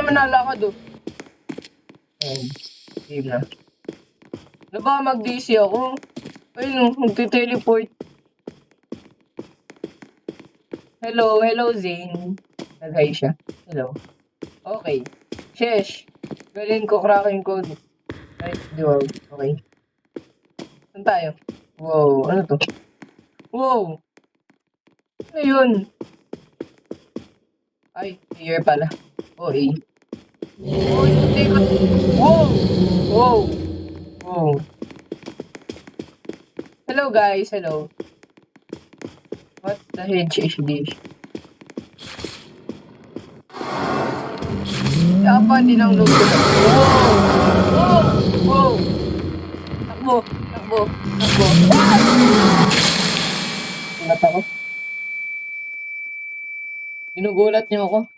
naman nalakad oh. Ayun. Game na. Ano ba mag-DC ako? Ayun oh, magte-teleport. Hello, hello Zane. Nag-hi siya. Hello. Okay. Shesh. Galing ko cracking code. Right, dual. Okay. Saan tayo? Wow, ano to? Wow! Ano yun? Ay, here pala. Oh, eh. Oh, hindi ko... Wow! Wow! Wow! Hello guys, hello. What the heck is this? Apa, hindi nang load ko na. Wow! Wow! Wow! Takbo! Takbo! Takbo! Gulat ako. Ginugulat niyo ako.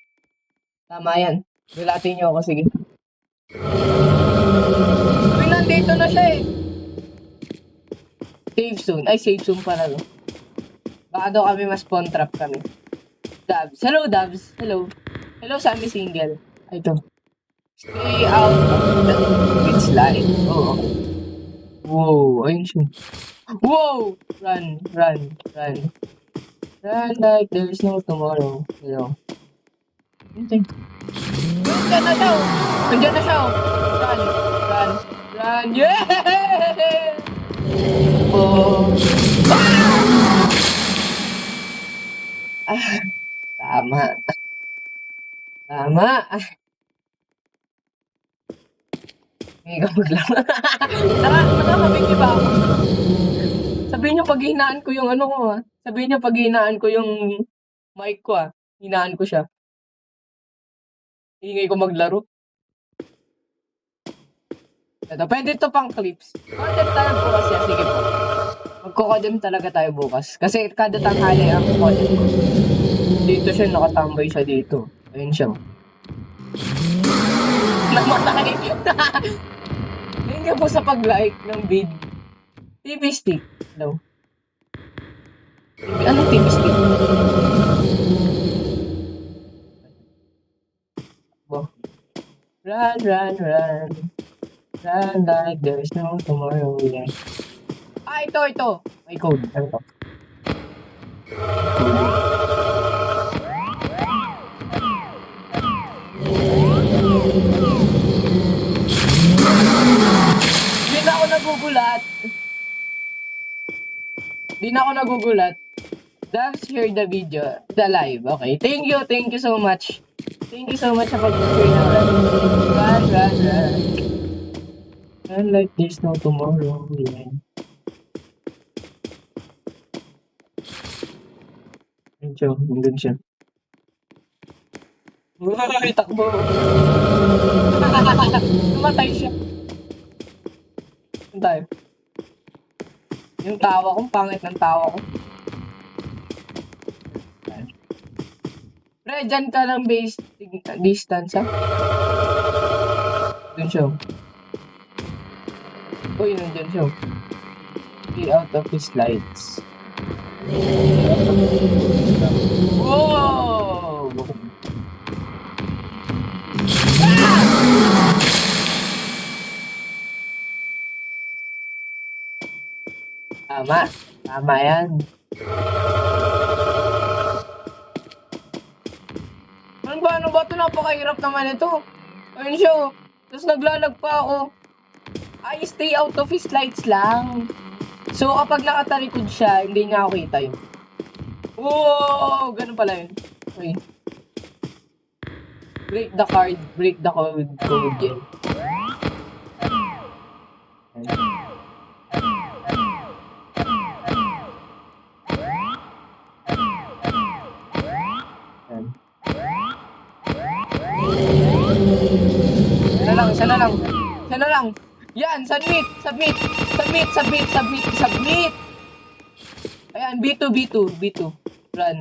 Tama yan. Gulatin niyo ako, sige. Uy, nandito na siya eh. Save soon. Ay, save soon pala no. Baka daw kami mas spawn trap kami. Dubs. Hello, Dubs. Hello. Hello, Sammy Single. Ay, ito. Stay out of the pit slide. Oh, okay. Wow, ayun siya. Wow! Run, run, run. Run like there's no tomorrow. Hello. Anything. Nandiyan na siya. Nandiyan na siya. Run, run, run. Yeah! Oh. Ah, tama. Tama. May kapaglang. Nakakabigay ba ako? Sabihin niyo pag hinaan ko yung ano ko ha. Sabihin niyo pag hinaan ko yung mic ko ha. Hinaan ko siya. Ingay ko maglaro. Ito, pwede ito pang clips. Content tayo bukas yan. Sige po. Magkukodem talaga tayo bukas. Kasi kada tanghali ang content ko. Dito siya, nakatambay siya dito. Ayun siya. Namatay. Thank you po sa pag-like ng vid. TV stick. Hello. Anong TV stick? Bo. Run, run, run. Run like there's no tomorrow. Yeah. Ah, ito. May code. Ano to? Di na ako nagugulat. Just share the video, the live. Okay. Thank you so much. Thank you so much sa pag-share ng live. Run. Run like there's no tomorrow. Yeah. Ayun siya, hanggang siya. Uy, takbo. Namatay siya. Saan tayo? Yung tawa ko, pangit ng tawa ko. Pre, dyan ka lang base distance ha. Dun siya. Uy, nandyan siya. Be out of his lights. Whoa! Tama yan. Ano ba ito? Napakahirap naman ito. Ayun siya. Tapos naglalag pa ako. Ay, stay out of his lights lang. So, kapag nakatalikod siya, hindi niya ako kita yun. Wow! Ganun pala yun. Okay. Break the card. Break the code yan. Isa na lang. Yan, submit. Ayan, B2. Run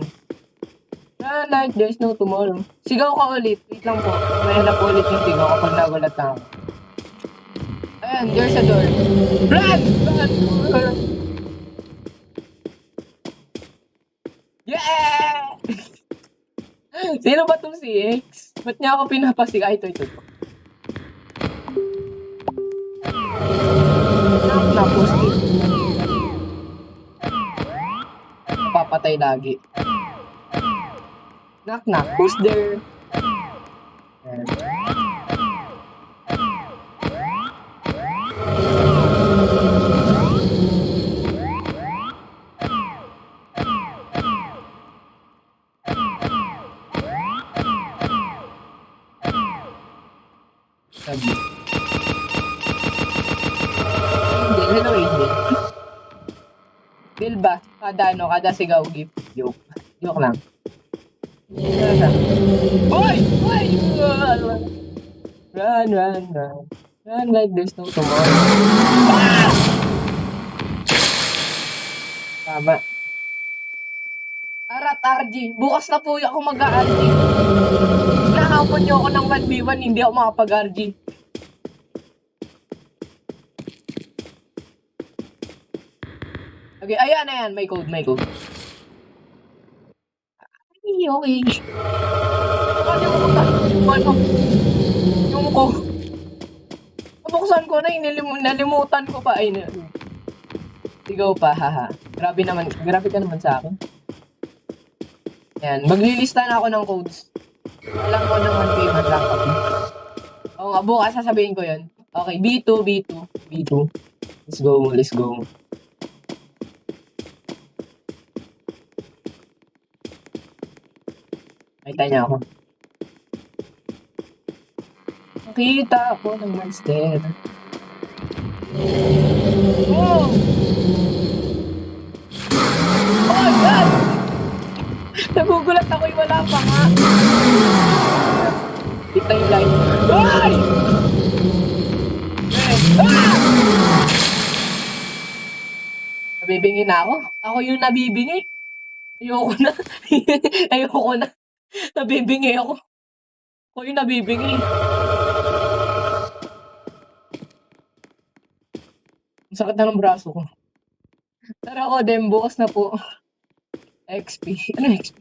like there's no tomorrow. Sigaw ka ulit. Wait lang po. May hanap ulit yung sigaw kapag nagulat na ako. Ayan, there's a door. Run! Yeah! Sino ba tong si X? Ba't niya ako pinapasig? Ay, ito. Na, post-it. Papatay lagi. Knock, who's there? Sabi. Hello, Angel. Bill ba? Kada sigaw gift. Joke lang. Boy! Run. Run like there's no tomorrow. Ah! Tama. Arat, RG. Bukas na po ako mag-RG. Nahamon niyo ako ng 1v1, hindi ako makapag-RG. Okay, ayan. May code. Okay. Bakit mo yung ko? Nabuksan ko na, nalimutan ko pa. Ay, sigaw pa, haha. Grabe ka naman sa akin. Ayan, maglilista na ako ng codes. Alam ko naman kayo lang ako. Oo nga, bukas sasabihin ko yun. Okay, B2. Let's go. Nakita niya ako. Nakita ako ng monster. Oh! Oh, God! Nagugulat ako'y wala pa nga. Kita yung light. Ay! Ah! Nabibingi na ako. Ako yung nabibingi. Ayoko na. Nabibingi ako. Ako yung nabibingi. Ang sakit na ng braso ko. Tara ako din, bukas na po. XP. Ano XP?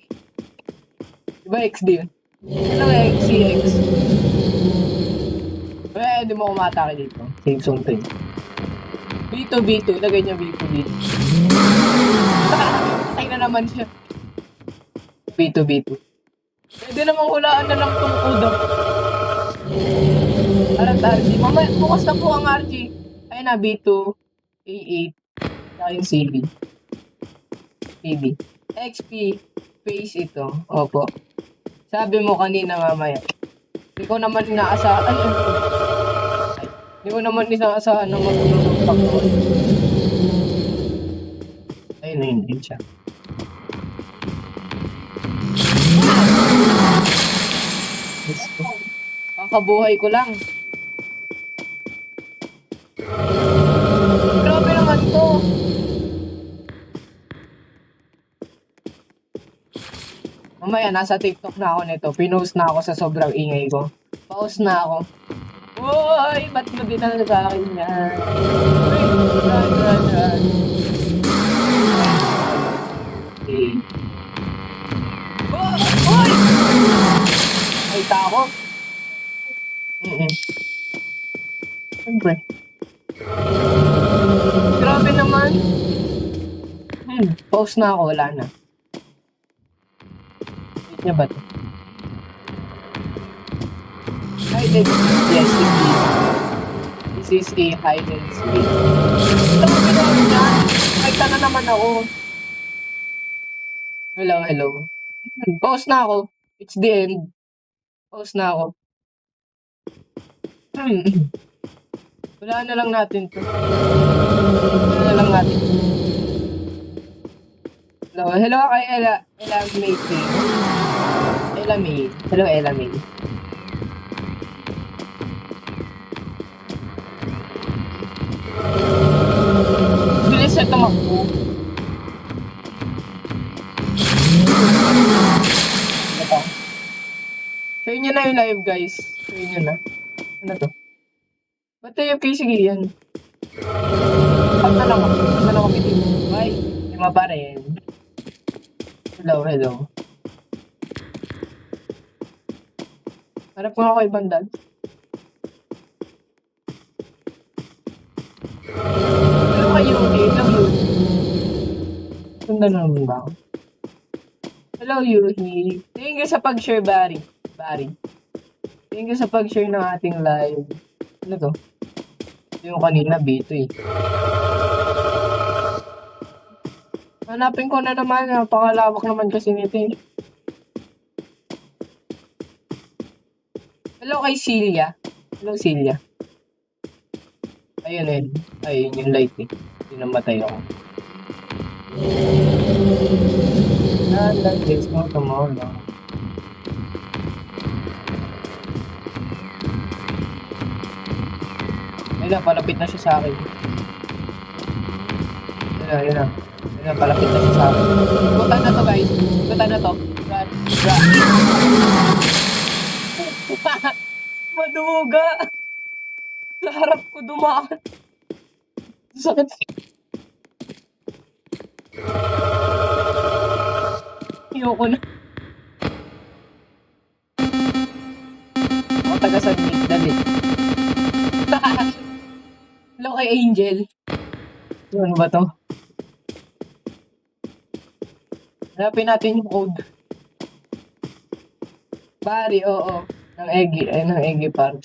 Diba XD yun? Ano XCX? Hindi mo kumatake dito. Save zone to yun. B2. Ilagay niya B2. Ay na naman siya. B2. Pwede namang hulaan na lang itong kudo. Arat RG. Mamaya, bukas na po ang RG. Ayun na, B2. A8. Saka yung CB. XP. Face ito. Opo. Sabi mo kanina mamaya. Hindi ko naman inaasahan. Hindi ko naman inaasahan na magulong pag-call. Ayun siya. Kakabuhay ko lang. Grabe naman to. Mamaya, nasa TikTok na ako nito. Pinost na ako sa sobrang ingay ko. Pause na ako. Uy! Ba't mo dinala sa akin yan? Run. Okay. Uy! Ay, tako. Siyempre. Grabe naman. Pause na ako. Wala na. Niya ba ito? Hide and seek. Yes, indeed. This is a hide and seek. Ito ang ginawa niya. Nakita na naman ako. Hello. Pause na ako. It's the end. Pause na ako. Wala na lang natin to. Hello kay Ella May. Hello, Ella May. Bilis siya tumakbo. Ito. Share nyo na yung live, guys. Share nyo na. Ano to? Ba't tayo sige yan? Pag na lang kami dito. Bye. Lima pa rin. Hello. Hanap ko ako ibang dad. Hello kayo, hello Yuhi. Sundan naman ba ako? Hello Yuhi. Thank you sa pag-share, Barry. Thank you sa pag-share ng ating live. Ano to? Ito yung kanina, B2 eh. Hanapin ko na naman. Napakalawak naman kasi nito eh. Hello kay Celia. Hello Celia. Ayun eh. Ayun yung light eh. Namatay ako. And that is no tomorrow. Ayun na, palapit na siya sa akin. Ayun na. Ayun na, palapit na siya sa akin. Ikutan na to guys. Ikutan na to. Run. Maduga! Sa harap ko dumaan. Sakit. Ayoko na. Ako taga-submit. Dali. Hello kay Angel. Ano ba to? Hanapin natin yung code. Bari, oo. Ng Eggy part.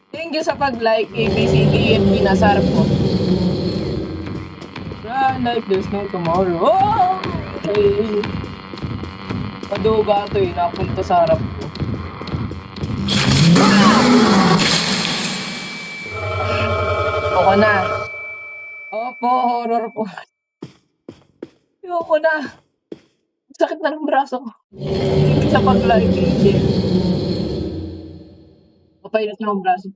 Thank you sa pag-like, ABCDFP, nasa harap ko. Run like there's no tomorrow. Oh! Okay. Paduga to eh, napunta sa harap ko. Ako na. Opo, horror po. Ayoko na. Sakit na ng braso ko. Thank you sa pag-like, ABCDFP. Papayot na ang braso.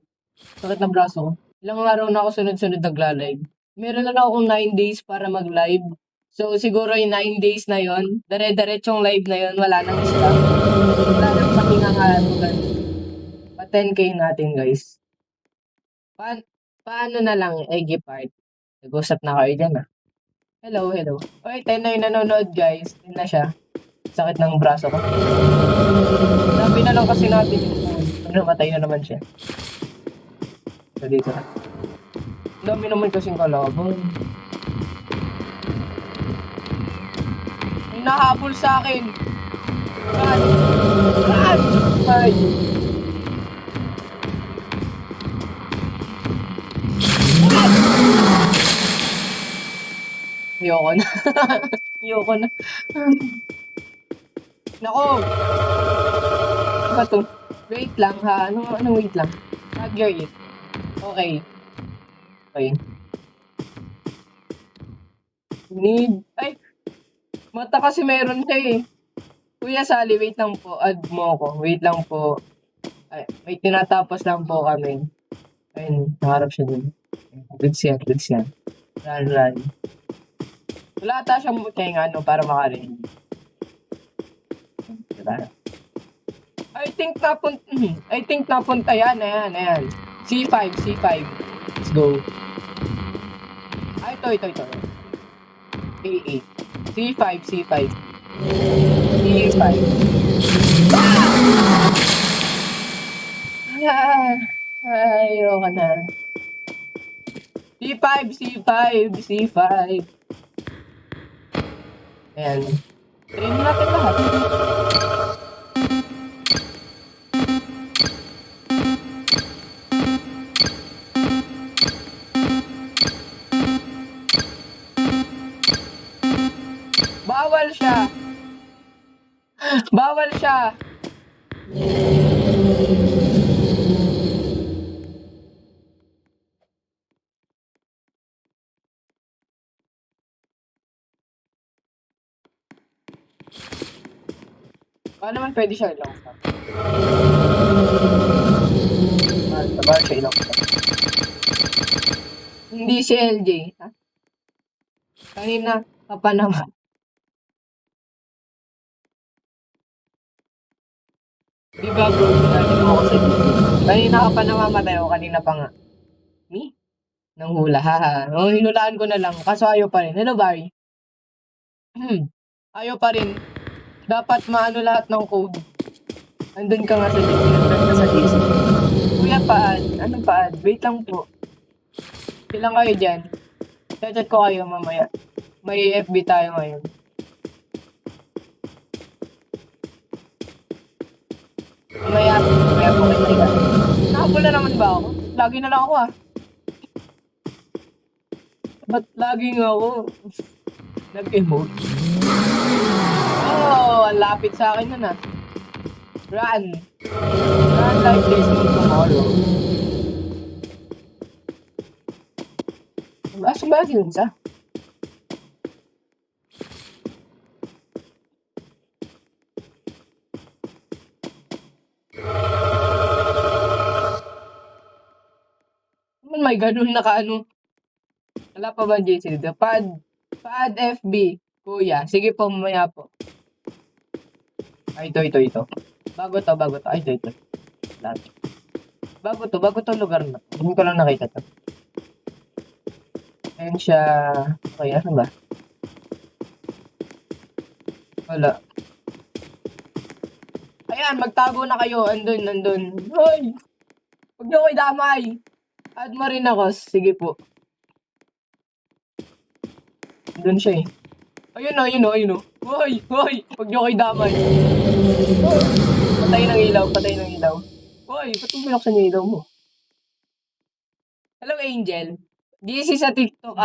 Sakit ng braso ko. Ilang araw na ako sunod-sunod nagla-live. Meron na lang akong 9 days para mag-live. So, siguro yung 9 days na yon, dire-diretsong live na yon, wala nang stop. Wala nang pahingang hatugan. Pa 10K natin, guys. Paano na lang, Eggy part? Nag-usap na kayo dyan, ah. Hello. Okay, 10 na yung nanonood, guys. 10 na siya. Sakit ng braso ko. Sabi na lang kasi natin yung namatay na naman siya. So, dito na. Ang dami naman kasing kalaban. May nahabol sa akin. Run! Ay! Ayoko na. Ayoko na. Nako! Ano ba to? Wait lang ha. Ano wait lang? Figure it. Okay. Ay! Mata kasi meron siya eh. Kuya Sally, wait lang po. Add mo ko. Wait lang po. Ay, may tinatapos lang po kami. Ayun, naharap siya dun. Goods yan. Run. Wala ata siyang mukeng para makarinig. Diba? I think napunta yan. Ayan. C5. Let's go. Ito. A8. C5. C5. Ayoko na. C5. Ayan. Train natin lahat. Bawal siya. Paano naman pwede siya ilong stop? Bawal siya ilong stop. Hindi si LJ. Ha? Kanina ka pa naman. Di ba bro, sinabi mo ako sa video. Kanina ka pa namamatay o kanina pa nga. Me? Nang hula, haha. O, hinulaan ko na lang. Kaso ayaw pa rin. Hello, Barry. Ayaw pa rin. Dapat maano lahat ng code. Andun ka nga sa GC, andun ka sa GC. Kuya, paan? Anong paan? Wait lang po. Silang kayo dyan. Chat ko kayo mamaya. May FB tayo ngayon. Mamaya po kita ilan. Nakapula na naman ba ako? Lagi na lang ako ah. Ba't laging ako nag-emote? Oh, ang lapit sa akin nun ah. Run. Run like there's no tomorrow. Aso ba yun sa? May ganun nakaano. Wala pa ba JC dito? Pad FB. Kuya. Sige po, mamaya po. Ay, ito. Bago to. Ay, ito. Lahat. Bago to lugar na. Hindi ko lang nakita to. Ayan siya. Okay, ano ba? Wala. Ayan, magtago na kayo. Andun. Hoy! Huwag niyo ko idamay. Add mo rin ako. Sige po. Andun siya eh. Ayun o. Hoy! Huwag niyo ko idamay. Patay ng ilaw. Hoy, ba't mo binuksan yung ilaw mo? Hello, Angel. GC sa TikTok.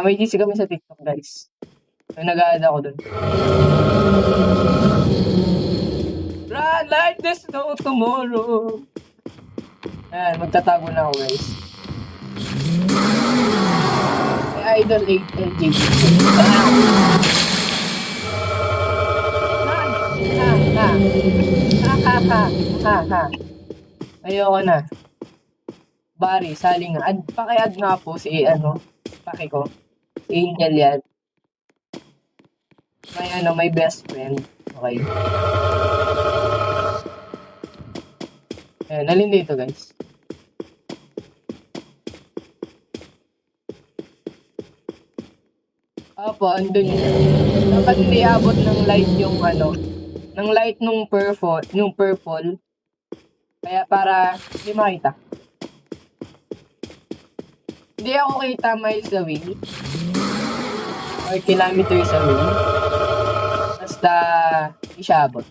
May GC kami sa TikTok, guys. Nag-a-add ako dun. Run like there's no tomorrow. Ayan, magtatago na ako, guys. May Idol 8 LGB. Ha. Ayoko na. Bari, sali nga. Paki-add nga po si, paki ko. Si Angel yan. May best friend. Okay. Ayan, alin dito, guys. Opo, andun yun. Dapat hindi abot ng light yung ng light nung purple. Kaya para hindi makita. Hindi ako kita miles away. Or kilometers away. Basta hindi siya abot.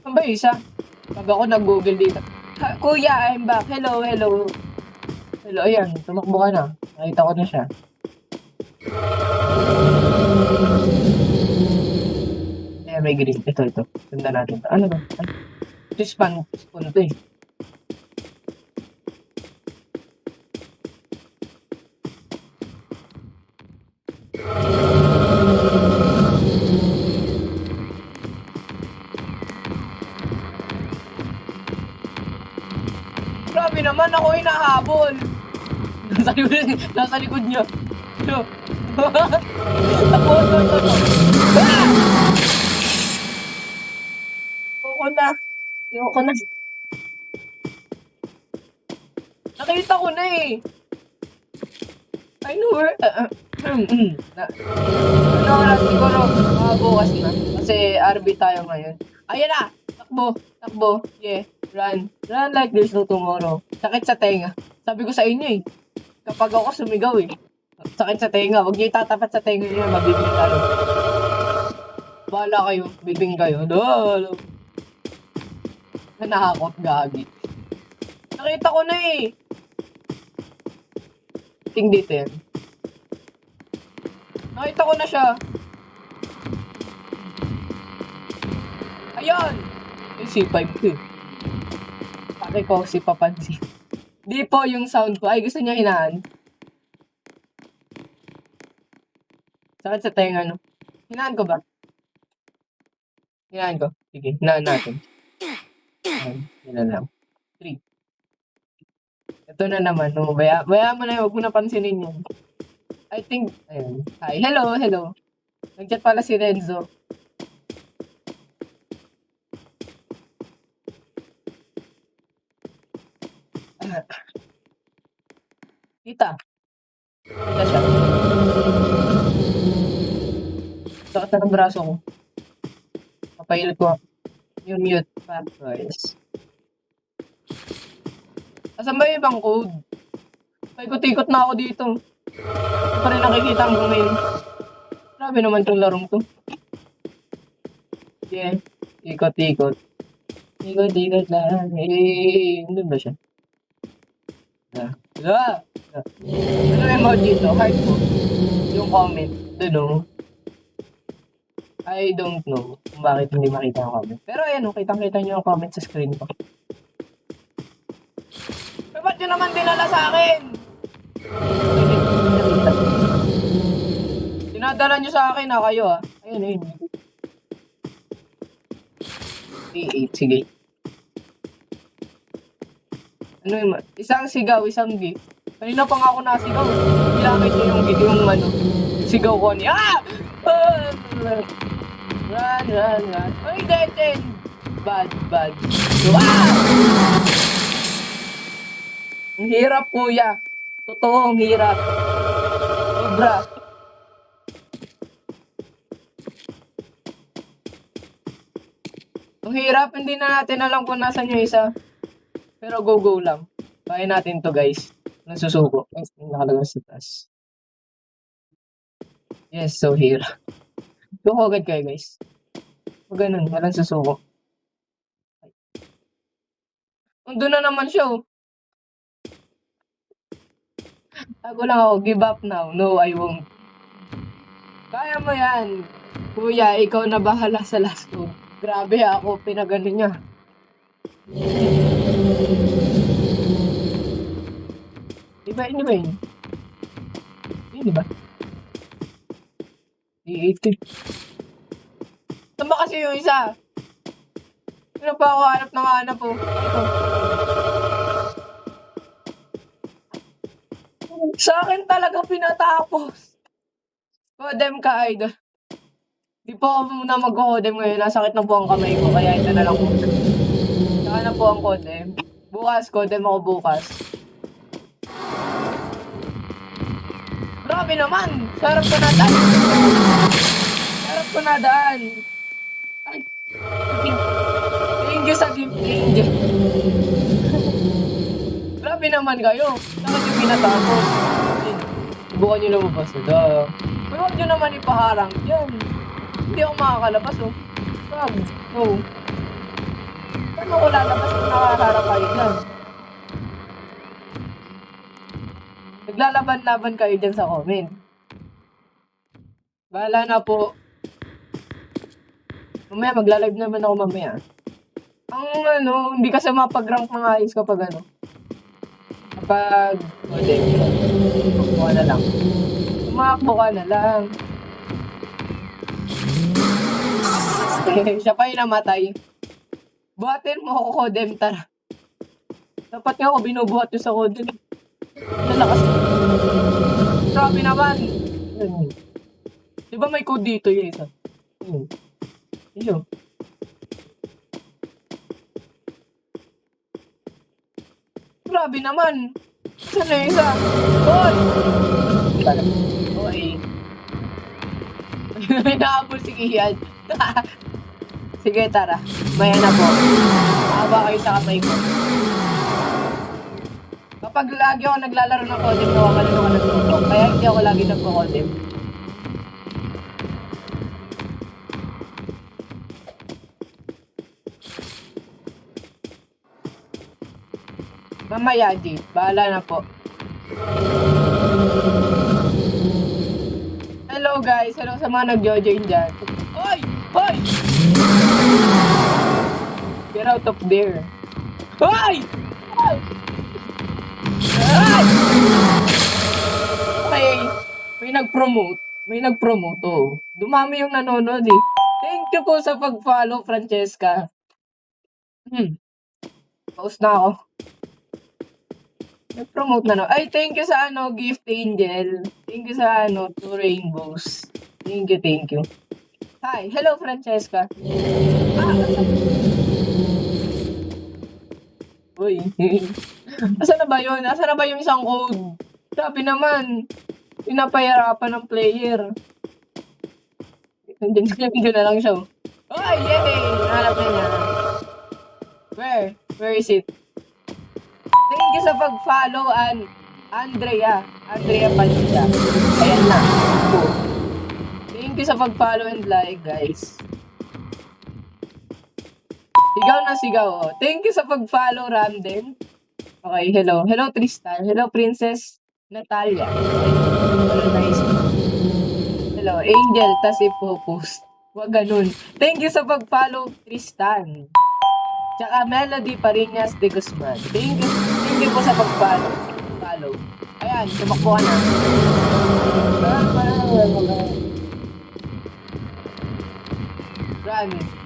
Ano ba isa? Pag ako nag-google dito. Kuya, I'm back. Hello. Hello, ayan. Tumakbo ka na. Nakita ko na siya. Ayan, may green. Ito. Sundan natin. Ano ba? Ito spawn to eh. Grabe naman, ako hinahabol. Nasa likod niya. Ito. Tapos. Ayoko na. Nakita ko na eh. I know where. Siguro bukas na. Kasi RB tayo ngayon. Ayan na! Takbo. Yeah. Run like there's no tomorrow. Sakit sa tenga. Sabi ko sa inyo eh. Kapag ako sumigaw eh. Sakit sa tenga. Huwag niyo itatapat sa tenga niyo. Mabibing kayo. Bahala kayo. Bibing kayo. Dolo. Nakakot gagi. Nakita ko na eh. Ting dito yan. Nakita ko na siya. Ayun! Yung C5 ko eh. Pake ko si papansin. Di po yung sound ko. Ay, gusto niya hinaan. Sakit sa tenga, no? Hinaan ko ba? Hinaan ko. Sige, hinaan natin. Yan lang. 3. Ito na naman. No? Baya mo na yun. Huwag mo na pansinin yan. I think, ayun. Hi. Hello. Nag-chat pala si Renzo. Kita. Kita siya. Sakit na ng braso ko. Papail ko yung mute pathways. Asan ba yung ibang code? Paikot-ikot na ako dito. Hindi pa rin nakikita ang ngayon. Grabe naman tong larong to. Yeah. Ikot-ikot. Ikot-ikot lang. Doon ba siya? Ano yung emoji to? Heart po. Yung comment. Doon o. I don't know kung bakit hindi makita ang comment. Pero ayan o, kitang-kita nyo yung comment sa screen ko. Eh, ba't yun naman dinala sa akin? Dinadala nyo sa akin kayo Ayun, ayun. A8, sige. Ano yung isang sigaw, isang gift. Kanina pa nga ako nasigaw. Ginamit niyo yung sigaw ko niya. Run. Ay, dead. Bad. Wow! Ang hirap, kuya. Totoo, ang hirap. Sobra. Ang hirap, hindi na natin alam kung nasan yung isa. Pero go lang. Kaya natin to, guys. Nasusuko. Ay, nakalagay sa taas. Yes, so here. Suko agad kayo, guys. Huwag ganun, walang susuko. Doon na naman siya, oh. Tago lang ako, give up now. No, I won't. Kaya mo yan. Kuya, ikaw na bahala sa last code. Grabe ako, pinagano niya. Diba yun? Yun, diba? D80. Saan ba kasi yung isa? Ano pa ako hanap po? Ito. Sa akin talaga pinatapos. Kodem ka, idol. Di po ako muna mag-kodem ngayon. Nasakit na po ang kamay ko. Kaya ito na lang po. Saka na po ang kodem. Bukas, kodem ako bukas. Grabe naman! Sarap ko na daan. Ay. Thank you sa gift, Angel. Grabe naman kayo. Bakit yung pinatapos? Bukan nyo lumabas. Pero huwag nyo naman ipaharang yan. Hindi ako makakalabas, oh. Wag. No. Paano ko lalabas kung nakaharap kayo dyan? Naglalaban-laban kayo dyan sa comment. Bahala na po. Mamaya, magla-live naman ako mamaya. Ang hindi kasi mapag-rank mga ayos kapag kapag tumakbo ka na lang. Tumakbo ka na lang. Siya pa yung namatay. Buhatin mo ako, Kodem, tara. Dapat nga ako binubuhat yung sa Kodem. Nalakas. Grabe naman. Diba may code dito yung isa? Yun. Grabe naman. Saan na yung isa? Hoy! Hoy. May naabol si Kian. Sige, tara. Maya na po. Mahaba kayo sa kamay ko. Kapag lagi ako naglalaro ng Kodem, nawakalino ka nagtutok. Kaya hindi ako lagi nagpo-Kodem. Mamaya, G. Bahala na po. Hello, guys. Hello sa mga nag-join dyan. Hoy! Hoy! Get out of there. Hoy! Hoy! Okay. May nag-promote, oh. Dumami yung nanonood, eh. Thank you po sa pag-follow, Francesca. Post na ako. Nag-promote na no. Ay, thank you sa Gift Angel. Thank you sa Two Rainbows. Thank you. Hi. Hello, Francesca. Uy. Asan na ba yun? Asan na ba yung isang code? Grabe naman. Pinapahirapan ng player. Nandiyan na lang siya. Oh, yay! Nahanap na niya. Where? Where is it? Thank you sa pag-follow, Andrea Padilla. Ayan na. Thank you sa pag-follow and like, guys. Sigaw na sigaw. Oh. Thank you sa pag-follow, Ramden. Okay, hello. Hello, Tristan. Hello, Princess Natalia. Hello, nice. Hello, Angel. Tas ipopost. Huwag ganun. Thank you sa pag-follow, Tristan. Tsaka Melody Parinas de Guzman. Thank you po sa pag-follow. Ayan, tumakbo ka na. Run.